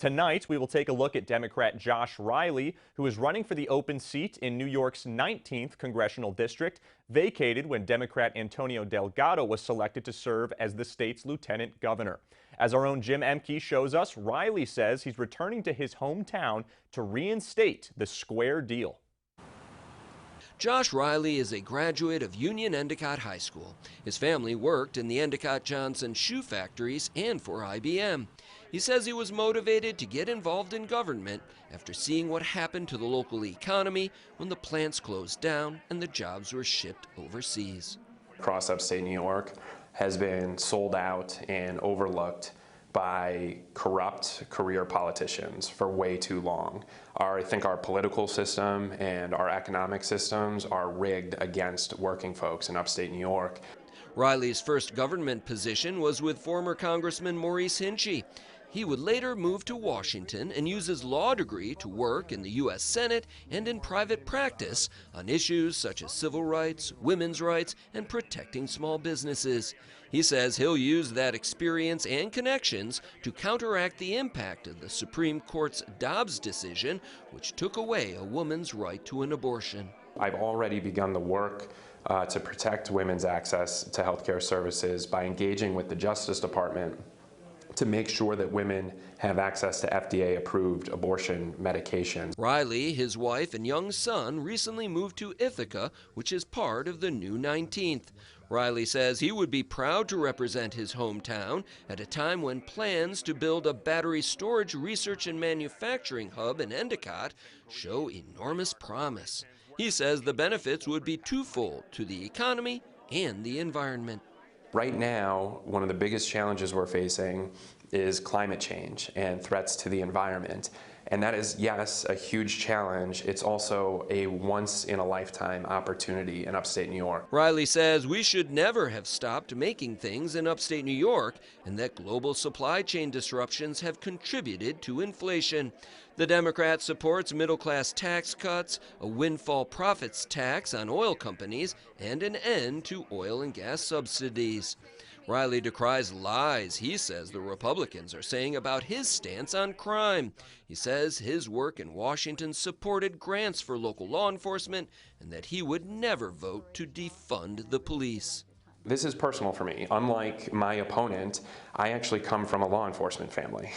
Tonight, we will take a look at Democrat Josh Riley, who is running for the open seat in New York's 19th congressional district, vacated when Democrat Antonio Delgado was selected to serve as the state's lieutenant governor. As our own Jim Emke shows us, Riley says he's returning to his hometown to reinstate the square deal. Josh Riley is a graduate of Union Endicott High School. His family worked in the Endicott Johnson shoe factories and for IBM. He says he was motivated to get involved in government after seeing what happened to the local economy when the plants closed down and the jobs were shipped overseas. Across upstate New York has been sold out and overlooked by corrupt career politicians for way too long. I think our political system and our economic systems are rigged against working folks in upstate New York. Riley's first government position was with former Congressman Maurice Hinchey. He would later move to Washington and use his law degree to work in the U.S. Senate and in private practice on issues such as civil rights, women's rights, and protecting small businesses. He says he'll use that experience and connections to counteract the impact of the Supreme Court's Dobbs decision, which took away a woman's right to an abortion. I've already begun the work to protect women's access to health care services by engaging with the Justice Department to make sure that women have access to FDA-approved abortion medication. Riley, his wife, and young son recently moved to Ithaca, which is part of the new 19th. Riley says he would be proud to represent his hometown at a time when plans to build a battery storage research and manufacturing hub in Endicott show enormous promise. He says the benefits would be twofold to the economy and the environment. Right now, one of the biggest challenges we're facing is climate change and threats to the environment. And that is, yes, a huge challenge. It's also a once-in-a-lifetime opportunity in upstate New York. Riley says we should never have stopped making things in upstate New York and that global supply chain disruptions have contributed to inflation. The Democrat supports middle-class tax cuts, a windfall profits tax on oil companies, and an end to oil and gas subsidies. Riley decries lies he says the Republicans are saying about his stance on crime. He says his work in Washington supported grants for local law enforcement and that he would never vote to defund the police. This is personal for me. Unlike my opponent, I actually come from a law enforcement family.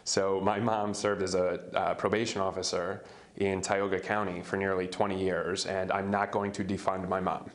So my mom served as a probation officer in Tioga County for nearly 20 years, and I'm not going to defund my mom.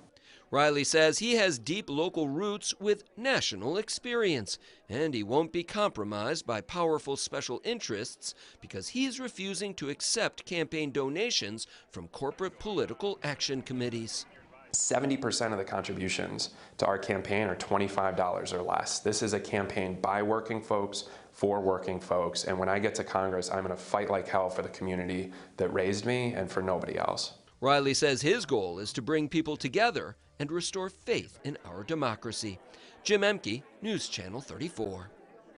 Riley says he has deep local roots with national experience, and he won't be compromised by powerful special interests because he's refusing to accept campaign donations from corporate political action committees. 70% of the contributions to our campaign are $25 or less. This is a campaign by working folks, for working folks, and when I get to Congress, I'm going to fight like hell for the community that raised me and for nobody else. Riley says his goal is to bring people together and restore faith in our democracy. Jim Emke, News Channel 34.